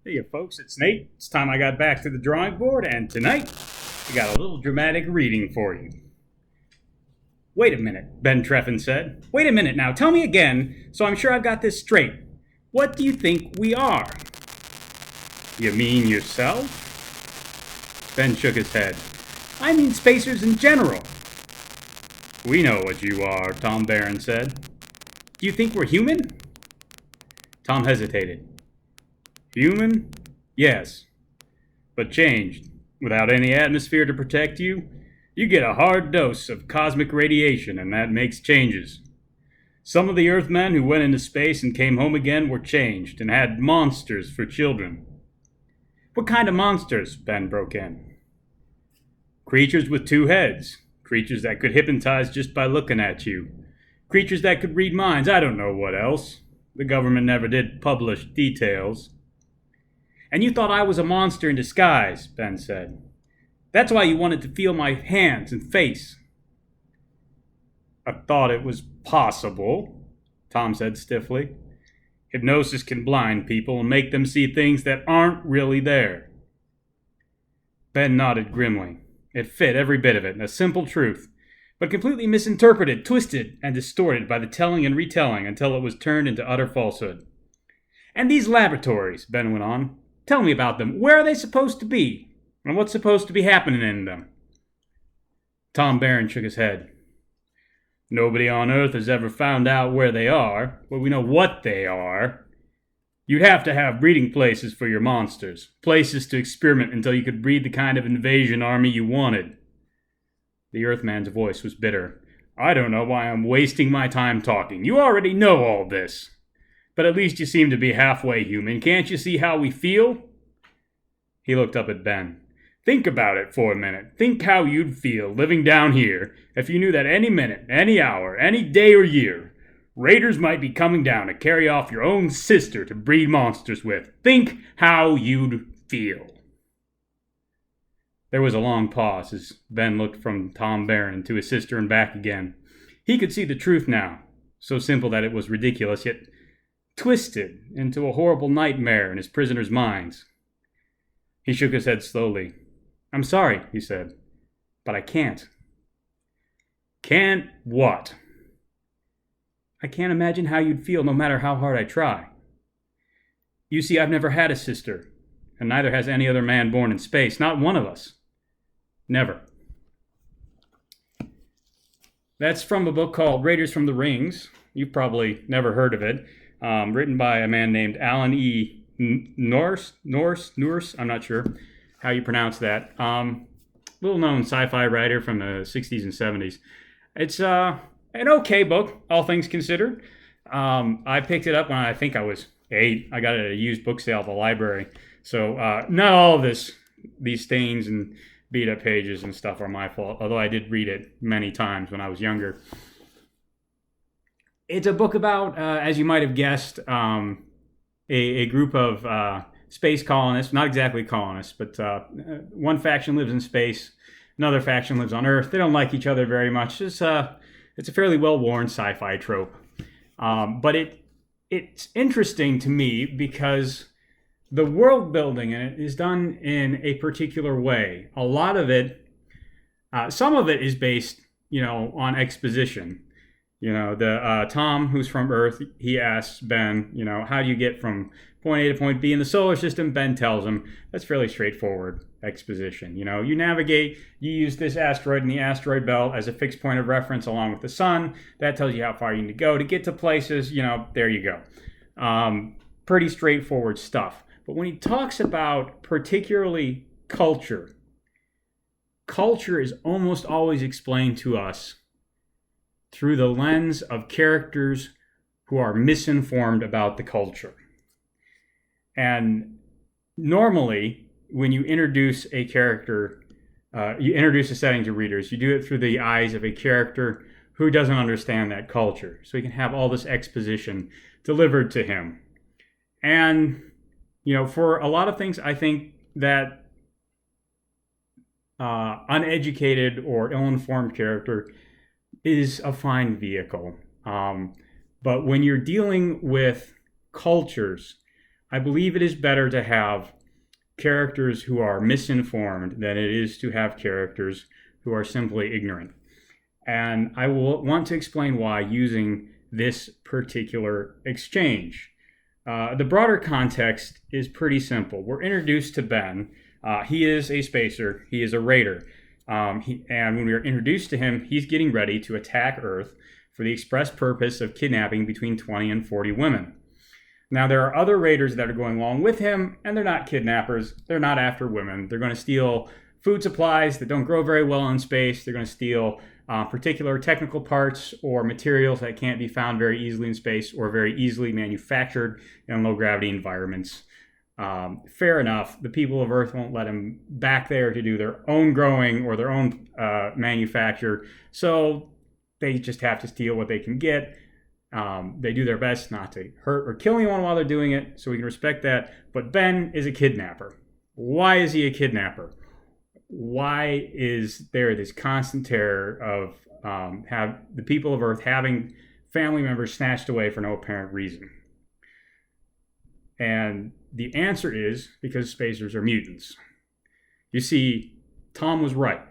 Hey, folks, it's Nate. It's time I got back to the drawing board, and tonight we got a little dramatic reading for you. Wait a minute, Ben Treffin said. Wait a minute now, tell me again, so I'm sure I've got this straight. What do you think we are? You mean yourself? Ben shook his head. I mean spacers in general. We know what you are, Tom Barron said. Do you think we're human? Tom hesitated. Human? Yes. But changed. Without any atmosphere to protect you, you get a hard dose of cosmic radiation, and that makes changes. Some of the Earthmen who went into space and came home again were changed and had monsters for children. What kind of monsters? Ben broke in. Creatures with two heads. Creatures that could hypnotize just by looking at you. Creatures that could read minds. I don't know what else. The government never did publish details. And you thought I was a monster in disguise, Ben said. That's why you wanted to feel my hands and face. I thought it was possible, Tom said stiffly. Hypnosis can blind people and make them see things that aren't really there. Ben nodded grimly. It fit every bit of it, a simple truth, but completely misinterpreted, twisted, and distorted by the telling and retelling until it was turned into utter falsehood. And these laboratories, Ben went on, tell me about them. Where are they supposed to be? And what's supposed to be happening in them? Tom Barron shook his head. Nobody on Earth has ever found out where they are, but we know what they are. You'd have to have breeding places for your monsters, places to experiment until you could breed the kind of invasion army you wanted. The Earthman's voice was bitter. I don't know why I'm wasting my time talking. You already know all this. But at least you seem to be halfway human. Can't you see how we feel? He looked up at Ben. Think about it for a minute. Think how you'd feel living down here if you knew that any minute, any hour, any day or year, raiders might be coming down to carry off your own sister to breed monsters with. Think how you'd feel. There was a long pause as Ben looked from Tom Barron to his sister and back again. He could see the truth now, so simple that it was ridiculous, yet twisted into a horrible nightmare in his prisoners' minds. He shook his head slowly. I'm sorry, he said, but I can't. Can't what? I can't imagine how you'd feel no matter how hard I try. You see, I've never had a sister, and neither has any other man born in space, not one of us. Never. That's from a book called Raiders from the Rings. You've probably never heard of it. Written by a man named Alan E. Norse, I'm not sure how you pronounce that. Little-known sci-fi writer from the 60s and 70s. It's an okay book, all things considered. I picked it up when I think I was 8. I got it at a used book sale at the library. So not all of these stains and beat-up pages and stuff are my fault, although I did read it many times when I was younger. It's a book about, as you might have guessed, a group of space colonists, not exactly colonists, but one faction lives in space, another faction lives on Earth. They don't like each other very much. It's a fairly well-worn sci-fi trope. But it's interesting to me because the world building in it is done in a particular way. A lot of it, some of it is based, on exposition. The Tom, who's from Earth, he asks Ben, how do you get from point A to point B in the solar system? Ben tells him that's fairly straightforward exposition. You navigate, you use this asteroid in the asteroid belt as a fixed point of reference along with the sun. That tells you how far you need to go to get to places. There you go. Pretty straightforward stuff. But when he talks about particularly culture is almost always explained to us through the lens of characters who are misinformed about the culture. And normally, when you introduce a character, you introduce a setting to readers, you do it through the eyes of a character who doesn't understand that culture. So he can have all this exposition delivered to him. And, for a lot of things, I think that uneducated or ill-informed character is a fine vehicle. But when you're dealing with cultures, I believe it is better to have characters who are misinformed than it is to have characters who are simply ignorant. And I will want to explain why using this particular exchange. The broader context is pretty simple. We're introduced to Ben. He is a spacer. He is a raider. And when we are introduced to him, he's getting ready to attack Earth for the express purpose of kidnapping between 20 and 40 women. Now, there are other raiders that are going along with him, and they're not kidnappers. They're not after women. They're going to steal food supplies that don't grow very well in space. They're going to steal particular technical parts or materials that can't be found very easily in space or very easily manufactured in low-gravity environments. Fair enough. The people of Earth won't let them back there to do their own growing or their own manufacture, so they just have to steal what they can get. They do their best not to hurt or kill anyone while they're doing it, so we can respect that. But Ben is a kidnapper. Why is he a kidnapper? Why is there this constant terror of have the people of Earth having family members snatched away for no apparent reason? And the answer is because spacers are mutants. You see, Tom was right.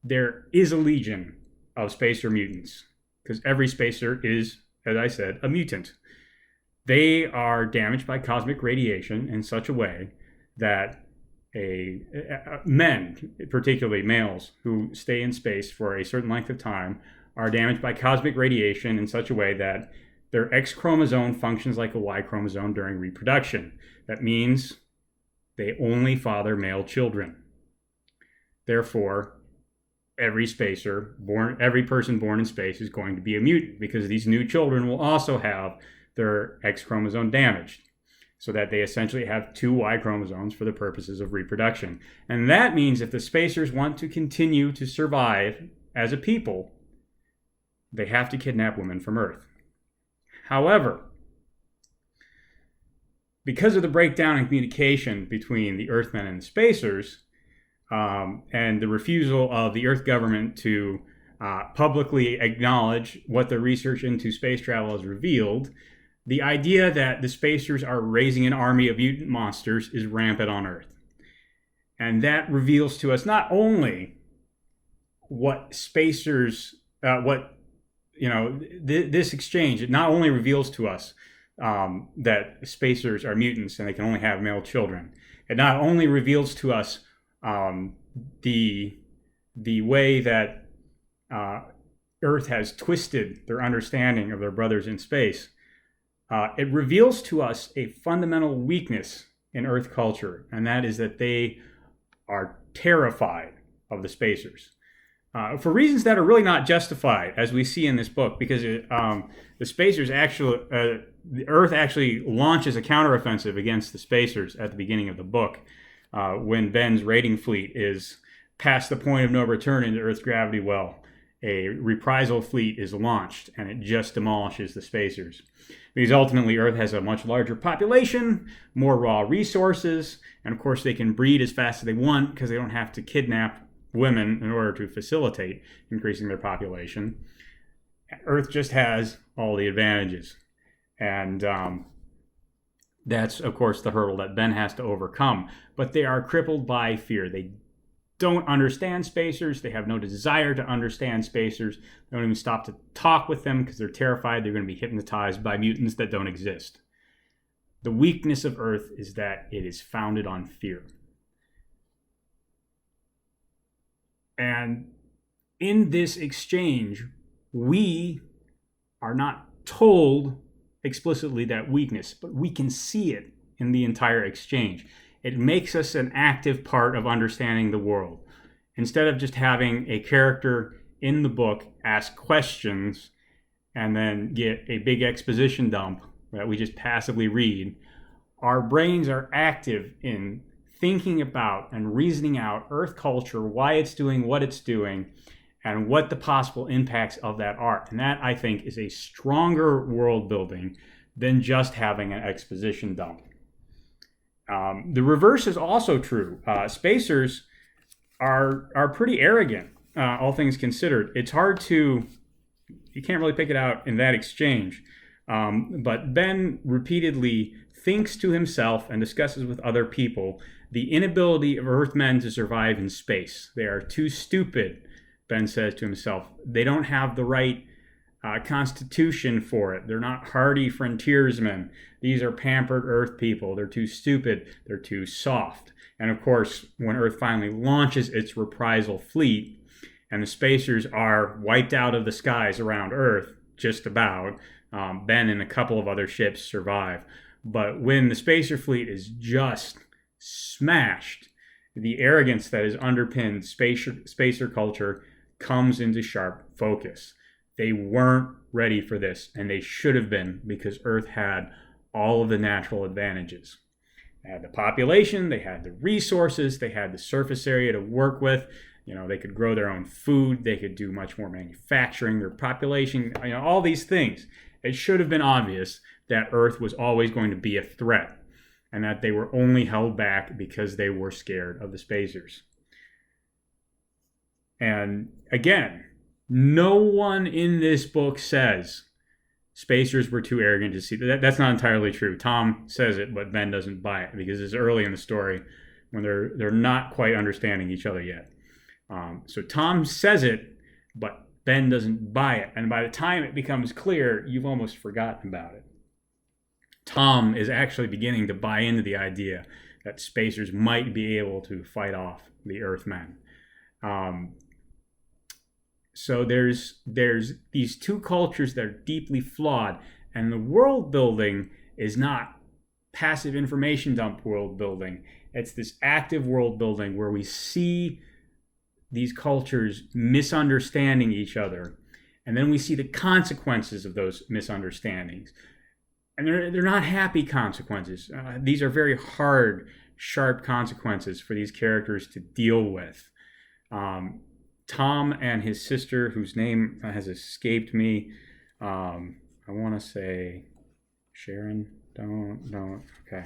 There is a legion of spacer mutants because every spacer is, as I said, a mutant. They are damaged by cosmic radiation in such a way that men, particularly males who stay in space for a certain length of time, are damaged by cosmic radiation in such a way that their X chromosome functions like a Y chromosome during reproduction. That means they only father male children. Therefore, every person born in space is going to be a mutant because these new children will also have their X chromosome damaged, so that they essentially have two Y chromosomes for the purposes of reproduction. And that means if the spacers want to continue to survive as a people, they have to kidnap women from Earth. However, because of the breakdown in communication between the Earthmen and the spacers, and the refusal of the Earth government to publicly acknowledge what the research into space travel has revealed, the idea that the spacers are raising an army of mutant monsters is rampant on Earth. And that reveals to us not only what spacers, this exchange, it not only reveals to us that spacers are mutants and they can only have male children. It not only reveals to us the way that Earth has twisted their understanding of their brothers in space. It reveals to us a fundamental weakness in Earth culture, and that is that they are terrified of the spacers. For reasons that are really not justified, as we see in this book, because the spacers actually, the Earth actually launches a counteroffensive against the spacers at the beginning of the book, when Ben's raiding fleet is past the point of no return into Earth's gravity well. A reprisal fleet is launched, and it just demolishes the spacers. Because ultimately, Earth has a much larger population, more raw resources, and of course they can breed as fast as they want because they don't have to kidnap women in order to facilitate increasing their population. Earth just has all the advantages. And that's, of course, the hurdle that Ben has to overcome. But they are crippled by fear. They don't understand spacers. They have no desire to understand spacers. They don't even stop to talk with them because they're terrified they're going to be hypnotized by mutants that don't exist. The weakness of Earth is that it is founded on fear. And in this exchange, we are not told explicitly that weakness, but we can see it in the entire exchange. It makes us an active part of understanding the world. Instead of just having a character in the book ask questions and then get a big exposition dump that we just passively read, our brains are active in thinking about and reasoning out Earth culture, why it's doing what it's doing, and what the possible impacts of that are. And that, I think, is a stronger world building than just having an exposition dump. The reverse is also true. Spacers are pretty arrogant, all things considered. It's hard to, you can't really pick it out in that exchange. But Ben repeatedly thinks to himself and discusses with other people the inability of Earthmen to survive in space. They are too stupid, Ben says to himself. They don't have the right constitution for it. They're not hardy frontiersmen. These are pampered Earth people. They're too stupid. They're too soft. And of course, when Earth finally launches its reprisal fleet, and the spacers are wiped out of the skies around Earth, just about, Ben and a couple of other ships survive. But when the spacer fleet is just smashed, the arrogance that has underpinned spacer culture comes into sharp focus. They weren't ready for this, and they should have been, because Earth had all of the natural advantages. They had the population, they had the resources, they had the surface area to work with. They could grow their own food, they could do much more manufacturing, their population, all these things. It should have been obvious that Earth was always going to be a threat, and that they were only held back because they were scared of the spacers. And again, no one in this book says spacers were too arrogant to see. That's not entirely true. Tom says it, but Ben doesn't buy it because it's early in the story when they're not quite understanding each other yet. So Tom says it, but Ben doesn't buy it. And by the time it becomes clear, you've almost forgotten about it. Tom is actually beginning to buy into the idea that spacers might be able to fight off the Earthmen. So there's these two cultures that are deeply flawed, and the world building is not passive information dump world building. It's this active world building where we see these cultures misunderstanding each other, and then we see the consequences of those misunderstandings. And they're not happy consequences. These are very hard, sharp consequences for these characters to deal with. Tom and his sister, whose name has escaped me, I want to say Sharon. Don't. Okay.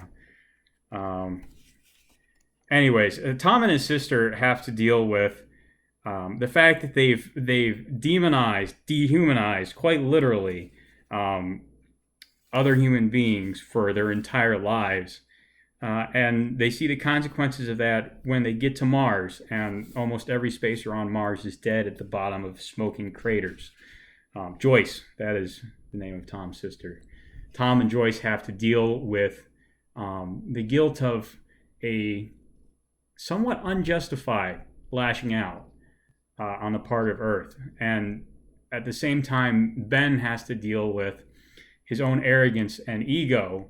Anyways, Tom and his sister have to deal with the fact that they've dehumanized, quite literally, other human beings for their entire lives. And they see the consequences of that when they get to Mars, and almost every spacer on Mars is dead at the bottom of smoking craters. Joyce, that is the name of Tom's sister. Tom and Joyce have to deal with the guilt of a somewhat unjustified lashing out on the part of Earth. And at the same time, Ben has to deal with his own arrogance and ego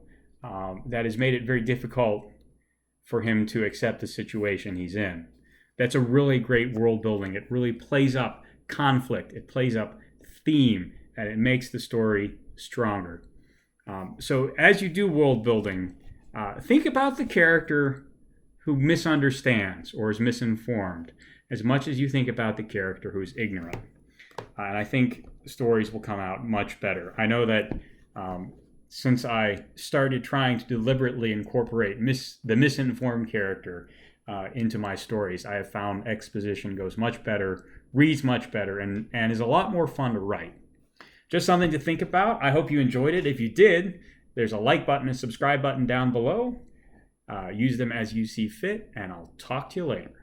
that has made it very difficult for him to accept the situation he's in. That's a really great world building. It really plays up conflict. It plays up theme, and it makes the story stronger. So as you do world building, think about the character who misunderstands or is misinformed as much as you think about the character who's ignorant. And I think the stories will come out much better. I know that since I started trying to deliberately incorporate the misinformed character into my stories, I have found exposition goes much better, reads much better, and is a lot more fun to write. Just something to think about. I hope you enjoyed it. If you did, there's a like button and subscribe button down below. Use them as you see fit, and I'll talk to you later.